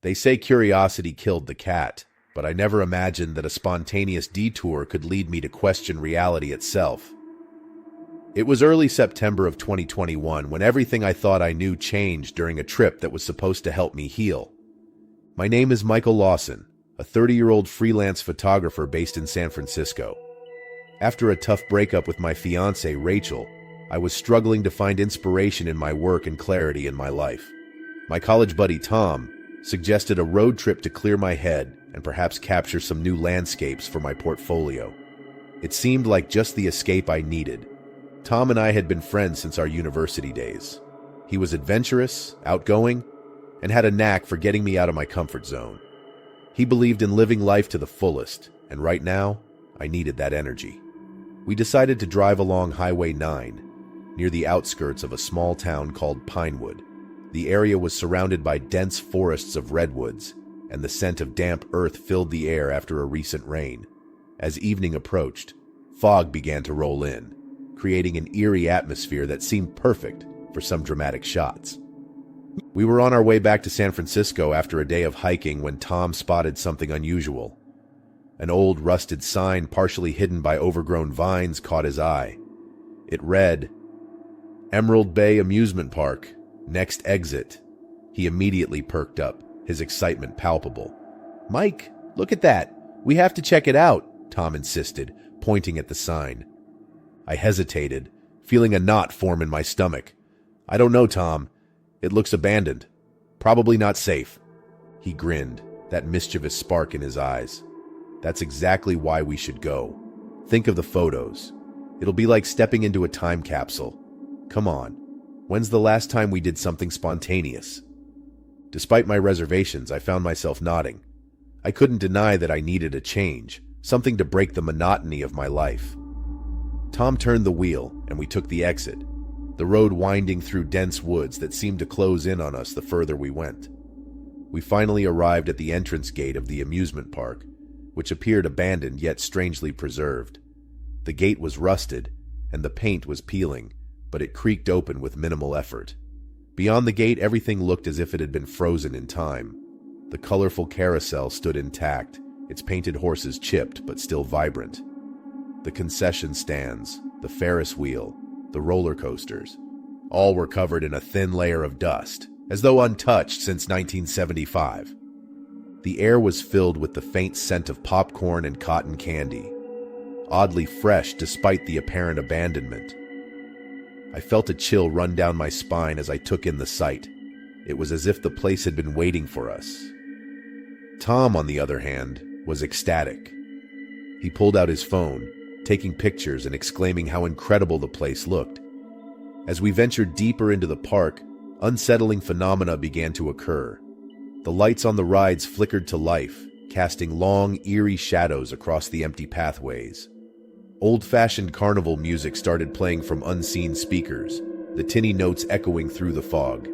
They say curiosity killed the cat, but I never imagined that a spontaneous detour could lead me to question reality itself. It was early September of 2021 when everything I thought I knew changed during a trip that was supposed to help me heal. My name is Michael Lawson, a 30-year-old freelance photographer based in San Francisco. After a tough breakup with my fiancée, Rachel, I was struggling to find inspiration in my work and clarity in my life. My college buddy Tom suggested a road trip to clear my head and perhaps capture some new landscapes for my portfolio. It seemed like just the escape I needed. Tom and I had been friends since our university days. He was adventurous, outgoing, and had a knack for getting me out of my comfort zone. He believed in living life to the fullest, and right now, I needed that energy. We decided to drive along Highway 9, near the outskirts of a small town called Pinewood. The area was surrounded by dense forests of redwoods, and the scent of damp earth filled the air after a recent rain. As evening approached, fog began to roll in, creating an eerie atmosphere that seemed perfect for some dramatic shots. We were on our way back to San Francisco after a day of hiking when Tom spotted something unusual. An old rusted sign partially hidden by overgrown vines caught his eye. It read, "Emerald Bay Amusement Park, next exit." He immediately perked up, his excitement palpable. "Mike, look at that. We have to check it out," Tom insisted, pointing at the sign. I hesitated, feeling a knot form in my stomach. "I don't know, Tom. It looks abandoned. Probably not safe." He grinned, that mischievous spark in his eyes. "That's exactly why we should go. Think of the photos. It'll be like stepping into a time capsule. Come on. When's the last time we did something spontaneous?" Despite my reservations, I found myself nodding. I couldn't deny that I needed a change, something to break the monotony of my life. Tom turned the wheel, and we took the exit, the road winding through dense woods that seemed to close in on us the further we went. We finally arrived at the entrance gate of the amusement park, which appeared abandoned yet strangely preserved. The gate was rusted, and the paint was peeling, but it creaked open with minimal effort. Beyond the gate, everything looked as if it had been frozen in time. The colorful carousel stood intact, its painted horses chipped but still vibrant. The concession stands, the Ferris wheel, the roller coasters, all were covered in a thin layer of dust, as though untouched since 1975. The air was filled with the faint scent of popcorn and cotton candy, oddly fresh despite the apparent abandonment. I felt a chill run down my spine as I took in the sight. It was as if the place had been waiting for us. Tom, on the other hand, was ecstatic. He pulled out his phone, taking pictures and exclaiming how incredible the place looked. As we ventured deeper into the park, unsettling phenomena began to occur. The lights on the rides flickered to life, casting long, eerie shadows across the empty pathways. Old-fashioned carnival music started playing from unseen speakers, the tinny notes echoing through the fog.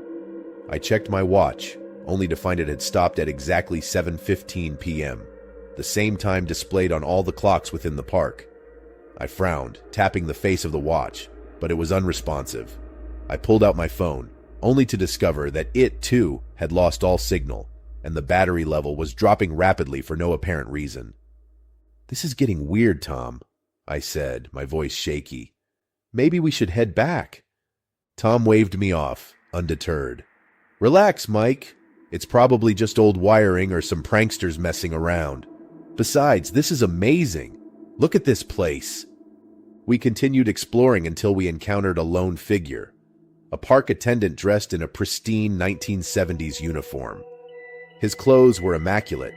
I checked my watch, only to find it had stopped at exactly 7:15 p.m., the same time displayed on all the clocks within the park. I frowned, tapping the face of the watch, but it was unresponsive. I pulled out my phone, only to discover that it, too, had lost all signal, and the battery level was dropping rapidly for no apparent reason. "This is getting weird, Tom," I said, my voice shaky. "Maybe we should head back." Tom waved me off, undeterred. "Relax, Mike. It's probably just old wiring or some pranksters messing around. Besides, this is amazing. Look at this place." We continued exploring until we encountered a lone figure, a park attendant dressed in a pristine 1970s uniform. His clothes were immaculate,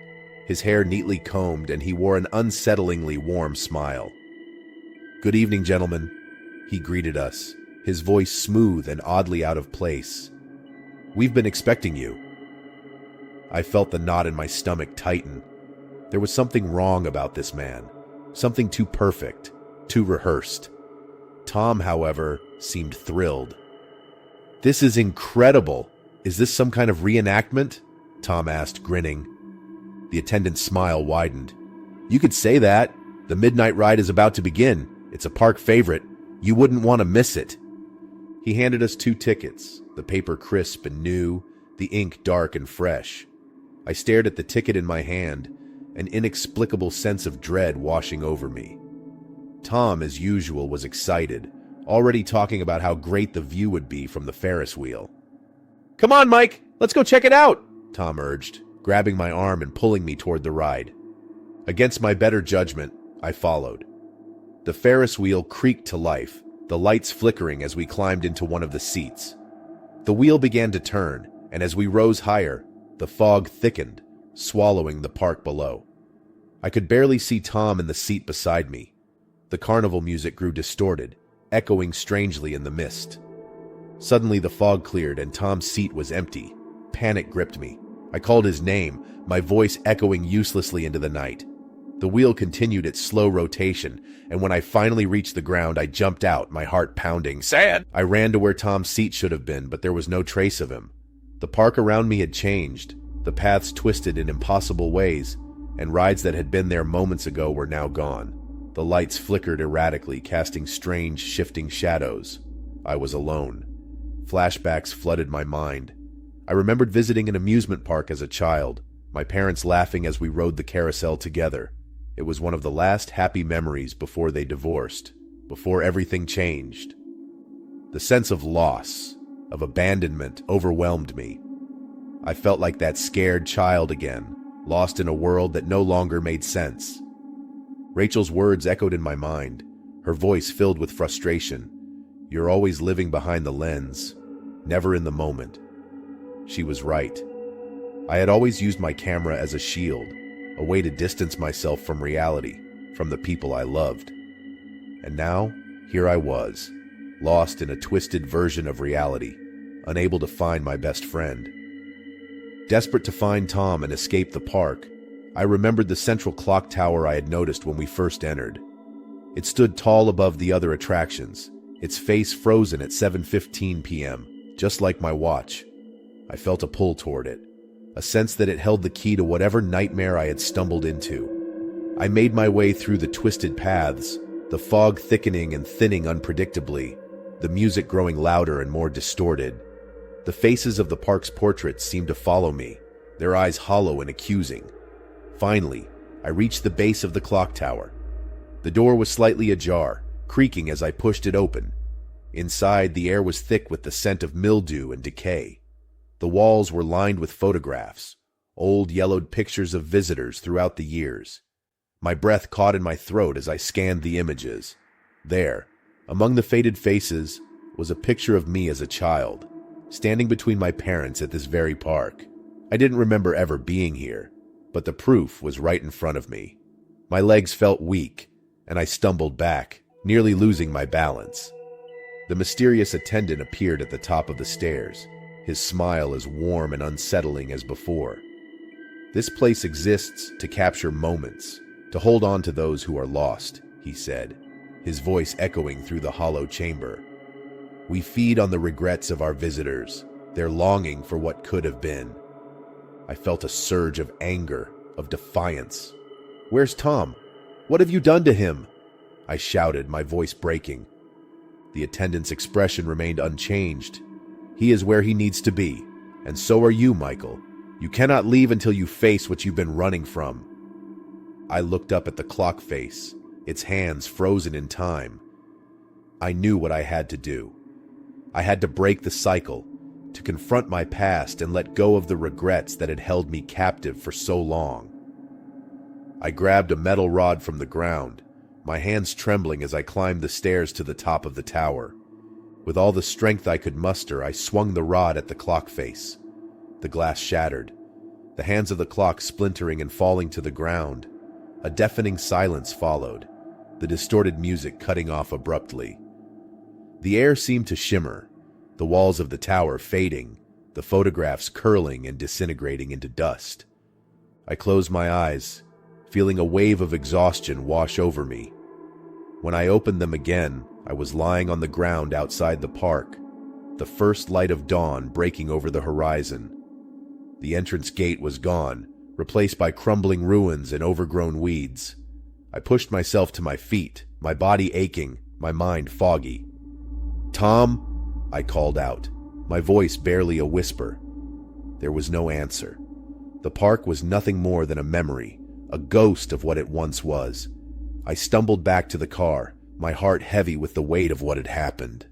his hair neatly combed, and he wore an unsettlingly warm smile. "Good evening, gentlemen," he greeted us, his voice smooth and oddly out of place. "We've been expecting you." I felt the knot in my stomach tighten. There was something wrong about this man, something too perfect, too rehearsed. Tom, however, seemed thrilled. "This is incredible. Is this some kind of reenactment?" Tom asked, grinning. The attendant's smile widened. "You could say that. The midnight ride is about to begin. It's a park favorite. You wouldn't want to miss it." He handed us 2 tickets, the paper crisp and new, the ink dark and fresh. I stared at the ticket in my hand, an inexplicable sense of dread washing over me. Tom, as usual, was excited, already talking about how great the view would be from the Ferris wheel. "Come on, Mike! Let's go check it out!" Tom urged, grabbing my arm and pulling me toward the ride. Against my better judgment, I followed. The Ferris wheel creaked to life, the lights flickering as we climbed into one of the seats. The wheel began to turn, and as we rose higher, the fog thickened, swallowing the park below. I could barely see Tom in the seat beside me. The carnival music grew distorted, echoing strangely in the mist. Suddenly the fog cleared and Tom's seat was empty. Panic gripped me. I called his name, my voice echoing uselessly into the night. The wheel continued its slow rotation, and when I finally reached the ground, I jumped out, my heart pounding. "Sad!" I ran to where Tom's seat should have been, but there was no trace of him. The park around me had changed, the paths twisted in impossible ways, and rides that had been there moments ago were now gone. The lights flickered erratically, casting strange, shifting shadows. I was alone. Flashbacks flooded my mind. I remembered visiting an amusement park as a child, my parents laughing as we rode the carousel together. It was one of the last happy memories before they divorced, before everything changed. The sense of loss, of abandonment, overwhelmed me. I felt like that scared child again, lost in a world that no longer made sense. Rachel's words echoed in my mind, her voice filled with frustration. "You're always living behind the lens, never in the moment." She was right. I had always used my camera as a shield, a way to distance myself from reality, from the people I loved. And now, here I was, lost in a twisted version of reality, unable to find my best friend. Desperate to find Tom and escape the park, I remembered the central clock tower I had noticed when we first entered. It stood tall above the other attractions, its face frozen at 7:15 p.m., just like my watch. I felt a pull toward it, a sense that it held the key to whatever nightmare I had stumbled into. I made my way through the twisted paths, the fog thickening and thinning unpredictably, the music growing louder and more distorted. The faces of the park's portraits seemed to follow me, their eyes hollow and accusing. Finally, I reached the base of the clock tower. The door was slightly ajar, creaking as I pushed it open. Inside, the air was thick with the scent of mildew and decay. The walls were lined with photographs, old yellowed pictures of visitors throughout the years. My breath caught in my throat as I scanned the images. There, among the faded faces, was a picture of me as a child, standing between my parents at this very park. I didn't remember ever being here, but the proof was right in front of me. My legs felt weak, and I stumbled back, nearly losing my balance. The mysterious attendant appeared at the top of the stairs, his smile as warm and unsettling as before. "This place exists to capture moments, to hold on to those who are lost," he said, his voice echoing through the hollow chamber. "We feed on the regrets of our visitors, their longing for what could have been." I felt a surge of anger, of defiance. "Where's Tom? What have you done to him?" I shouted, my voice breaking. The attendant's expression remained unchanged. "He is where he needs to be, and so are you, Michael. You cannot leave until you face what you've been running from." I looked up at the clock face, its hands frozen in time. I knew what I had to do. I had to break the cycle, to confront my past and let go of the regrets that had held me captive for so long. I grabbed a metal rod from the ground, my hands trembling as I climbed the stairs to the top of the tower. With all the strength I could muster, I swung the rod at the clock face. The glass shattered, the hands of the clock splintering and falling to the ground. A deafening silence followed, the distorted music cutting off abruptly. The air seemed to shimmer, the walls of the tower fading, the photographs curling and disintegrating into dust. I closed my eyes, feeling a wave of exhaustion wash over me. When I opened them again, I was lying on the ground outside the park, the first light of dawn breaking over the horizon. The entrance gate was gone, replaced by crumbling ruins and overgrown weeds. I pushed myself to my feet, my body aching, my mind foggy. "Tom," I called out, my voice barely a whisper. There was no answer. The park was nothing more than a memory, a ghost of what it once was. I stumbled back to the car, my heart heavy with the weight of what had happened.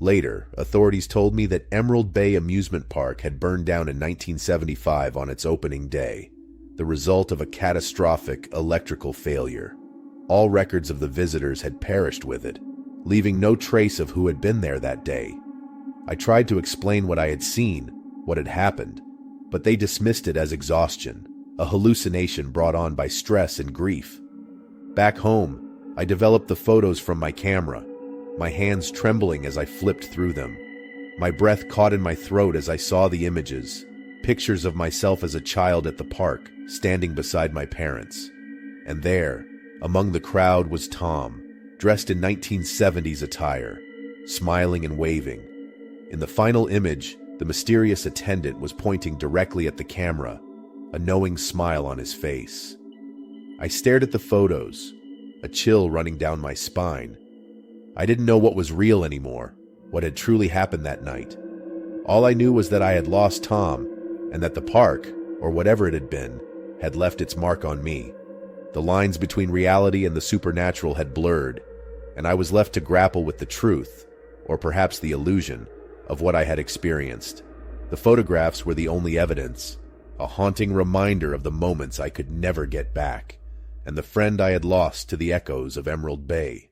Later, authorities told me that Emerald Bay Amusement Park had burned down in 1975 on its opening day, the result of a catastrophic electrical failure. All records of the visitors had perished with it, leaving no trace of who had been there that day. I tried to explain what I had seen, what had happened, but they dismissed it as exhaustion, a hallucination brought on by stress and grief. Back home, I developed the photos from my camera, my hands trembling as I flipped through them. My breath caught in my throat as I saw the images, pictures of myself as a child at the park, standing beside my parents. And there, among the crowd, was Tom, dressed in 1970s attire, smiling and waving. In the final image, the mysterious attendant was pointing directly at the camera, a knowing smile on his face. I stared at the photos, a chill running down my spine. I didn't know what was real anymore, what had truly happened that night. All I knew was that I had lost Tom, and that the park, or whatever it had been, had left its mark on me. The lines between reality and the supernatural had blurred, and I was left to grapple with the truth, or perhaps the illusion, of what I had experienced. The photographs were the only evidence, a haunting reminder of the moments I could never get back, and the friend I had lost to the echoes of Emerald Bay.